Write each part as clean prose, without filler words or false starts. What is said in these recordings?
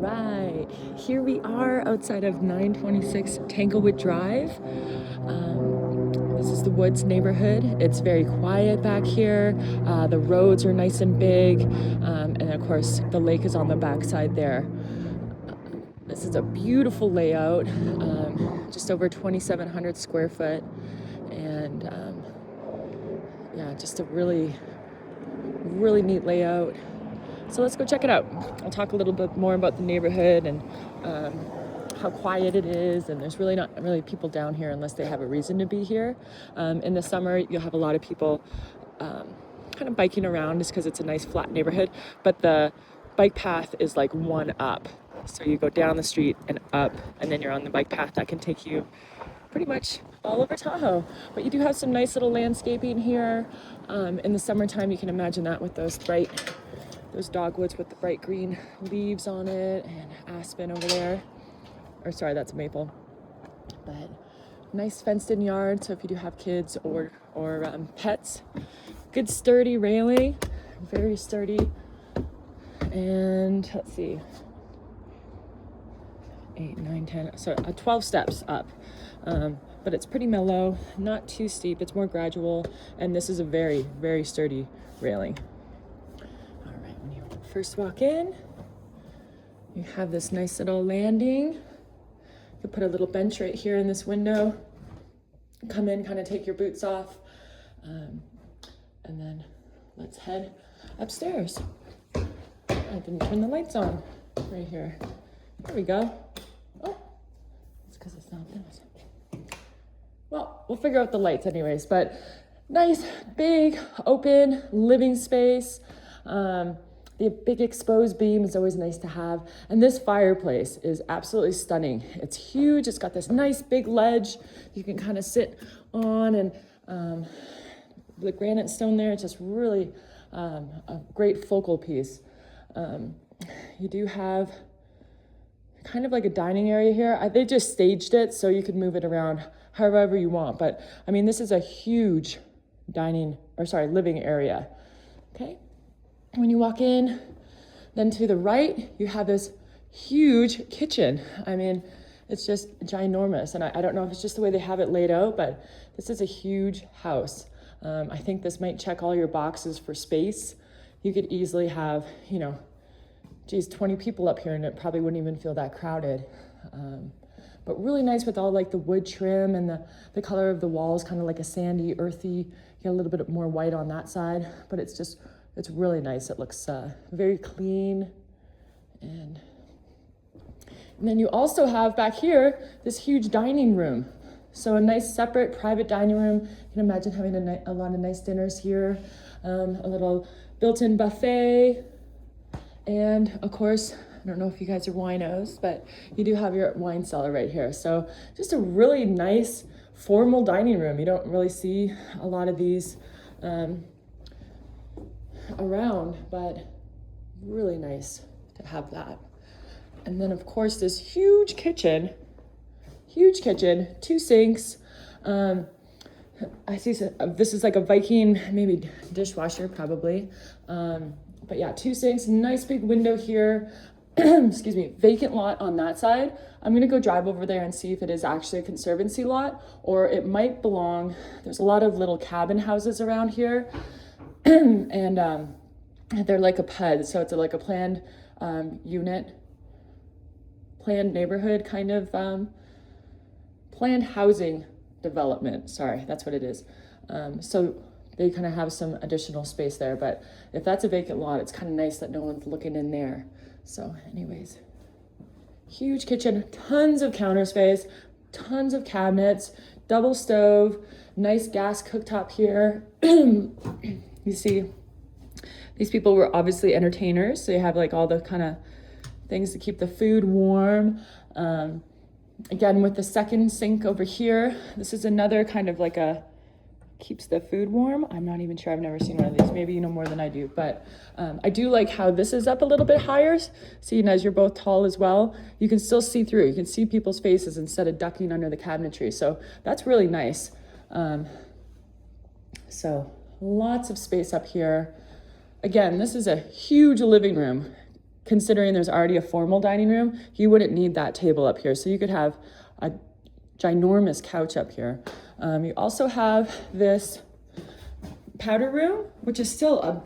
right, here we are outside of 926 Tanglewood Drive. This is the Woods neighborhood. It's very quiet back here. The roads are nice and big, and of course the lake is on the backside there. This is a beautiful layout, just over 2,700 square foot, and yeah, just a really neat layout. So let's go check it out. I'll talk a little bit more about the neighborhood and how quiet it is, and there's really not really people down here unless they have a reason to be here. In the summer, you'll have a lot of people kind of biking around just because it's a nice flat neighborhood, but the bike path is like one up. So you go down the street and up, and then you're on the bike path that can take you pretty much all over Tahoe. But you do have some nice little landscaping here. In the summertime, you can imagine that with those dogwoods with the bright green leaves on it, and aspen over there. Or sorry, that's a maple. But nice fenced in yard, so if you do have kids or pets, good sturdy railing, very sturdy. And let's see, 8, 9, 10, so 12 steps up. But it's pretty mellow, not too steep, it's more gradual, and this is a very, very sturdy railing. All right, when you first walk in, you have this nice little landing. You can put a little bench right here in this window. Come in, kind of take your boots off, and then let's head upstairs. I didn't turn the lights on right here. There we go. Oh, it's because it's not this. Well, we'll figure out the lights anyways, but nice, big, open living space. The big exposed beam is always nice to have. And this fireplace is absolutely stunning. It's huge. It's got this nice big ledge you can kind of sit on, and the granite stone there, it's just really a great focal piece. You do have kind of like a dining area here. They just staged it so you could move it around however you want. But I mean, this is a huge living area. Okay. When you walk in, then to the right, you have this huge kitchen. I mean, it's just ginormous. And I don't know if it's just the way they have it laid out, but this is a huge house. I think this might check all your boxes for space. You could easily have, 20 people up here, and it probably wouldn't even feel that crowded. But really nice with all like the wood trim, and the color of the walls, kind of like a sandy, earthy. You get a little bit more white on that side, but it's really nice. It looks very clean. And then you also have back here this huge dining room. So a nice separate private dining room. You can imagine having a lot of nice dinners here. A little built-in buffet. And of course, I don't know if you guys are winos, but you do have your wine cellar right here. So just a really nice formal dining room. You don't really see a lot of these around, but really nice to have that. And then of course this huge kitchen, 2 sinks. I see this is like a Viking, maybe dishwasher probably. But yeah, 2 sinks, nice big window here. Excuse me, vacant lot on that side. I'm gonna go drive over there and see if it is actually a conservancy lot, or it might belong. There's a lot of little cabin houses around here. And they're like a PUD, so it's like a planned unit, planned neighborhood kind of, planned housing development. Sorry, that's what it is. So they kind of have some additional space there, but if that's a vacant lot, it's kind of nice that no one's looking in there. So anyways, huge kitchen, tons of counter space, tons of cabinets, double stove, nice gas cooktop here. You see, these people were obviously entertainers, so you have like all the kind of things to keep the food warm. Again, with the second sink over here, this is another kind of like keeps the food warm. I'm not even sure, I've never seen one of these. Maybe you know more than I do, but I do like how this is up a little bit higher. Seeing as you're both tall as well, you can still see through. You can see people's faces instead of ducking under the cabinetry. So that's really nice. So lots of space up here. Again, this is a huge living room. considering there's already a formal dining room, you wouldn't need that table up here. So you could have a ginormous couch up here. You also have this powder room, which is still a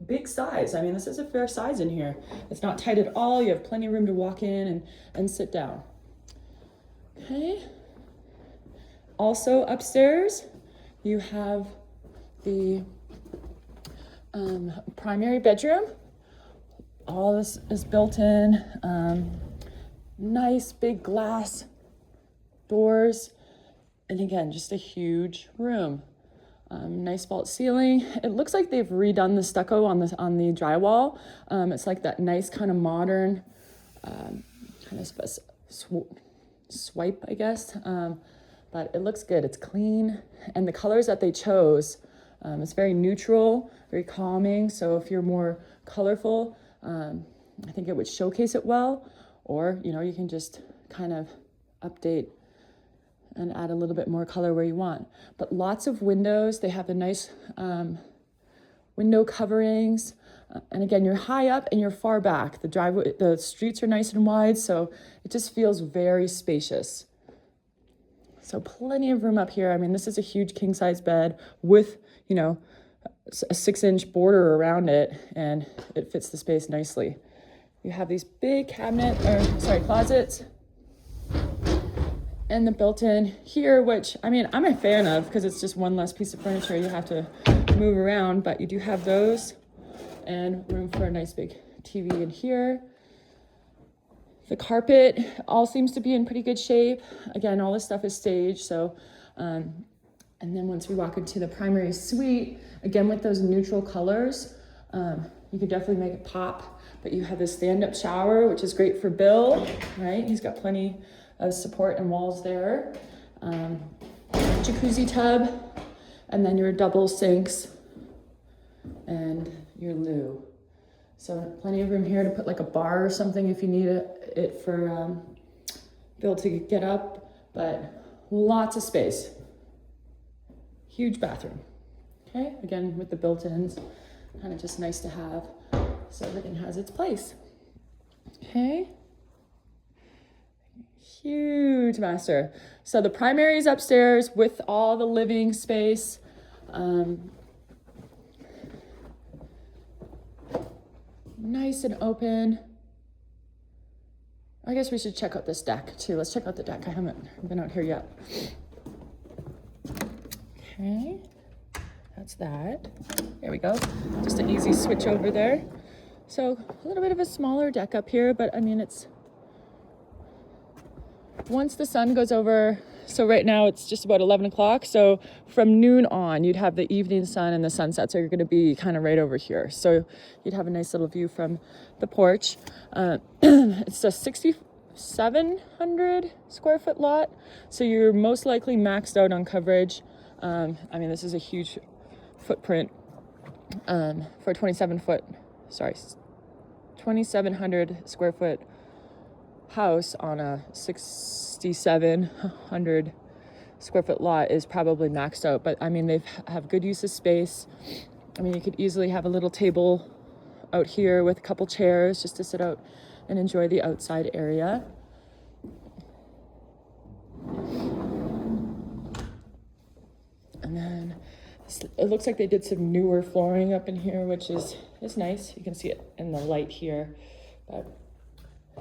big size. I mean, this is a fair size in here. It's not tight at all. You have plenty of room to walk in and sit down. Okay. Also upstairs, you have the primary bedroom. All this is built in. Nice big glass doors. And again, just a huge room. Nice vault ceiling. It looks like they've redone the stucco on the drywall. It's like that nice kind of modern kind of swipe, I guess. But it looks good. It's clean. And the colors that they chose, it's very neutral, very calming. So if you're more colorful, I think it would showcase it well. Or, you can just kind of update and add a little bit more color where you want. But lots of windows. They have the nice window coverings. And again, you're high up and you're far back. The streets are nice and wide, so it just feels very spacious. So plenty of room up here. I mean, this is a huge king size bed with, a 6-inch border around it, and it fits the space nicely. You have these big closets. And the built-in here, which, I mean, I'm a fan of because it's just one less piece of furniture you have to move around, but you do have those and room for a nice big TV in here. The carpet all seems to be in pretty good shape. Again, all this stuff is staged, so, and then once we walk into the primary suite, again, with those neutral colors, you could definitely make it pop, but you have this stand-up shower, which is great for Bill, right? He's got plenty of support and walls there. Jacuzzi tub, and then your double sinks and your loo. So plenty of room here to put like a bar or something if you need it for Bill to get up, but lots of space. Huge bathroom. Okay, again with the built-ins, kind of just nice to have, so everything has its place. Okay. Huge master. So the primary is upstairs with all the living space. Nice and open. I guess we should check out this deck too. Let's check out the deck. I haven't been out here yet. Okay, that's that. There we go. Just an easy switch over there. So a little bit of a smaller deck up here, but I mean, it's once the sun goes over, so right now it's just about 11 o'clock. So from noon on, you'd have the evening sun and the sunsets are going to be kind of right over here. So you'd have a nice little view from the porch. It's a 6,700 square foot lot. So you're most likely maxed out on coverage. I mean, this is a huge footprint for a 2,700 square foot house on a 6,700 square foot lot is probably maxed out. But I mean, they have good use of space. I mean, you could easily have a little table out here with a couple chairs just to sit out and enjoy the outside area. And then it looks like they did some newer flooring up in here, which is nice. You can see it in the light here, but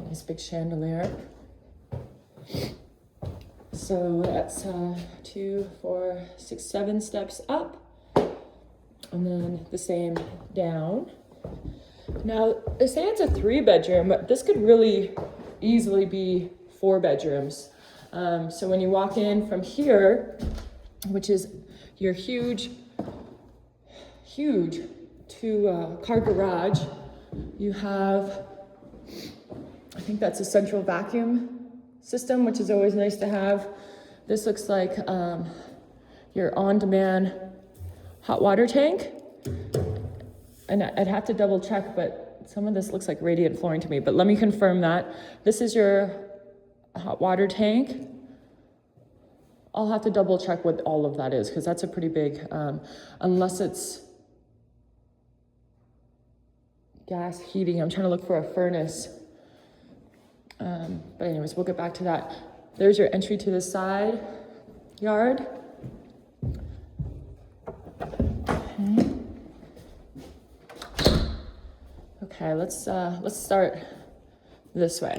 nice big chandelier. So that's 2, 4, 6, 7 steps up, and then the same down. Now they say it's a 3-bedroom, but this could really easily be 4 bedrooms. So when you walk in from here, which is your huge 2-car garage, you have, I think that's a central vacuum system, which is always nice to have. This looks like your on-demand hot water tank. And I'd have to double check, but some of this looks like radiant flooring to me, but let me confirm that. This is your hot water tank. I'll have to double check what all of that is, because that's a pretty big, unless it's gas heating. I'm trying to look for a furnace. But anyways, we'll get back to that. There's your entry to the side yard. Okay, let's start this way.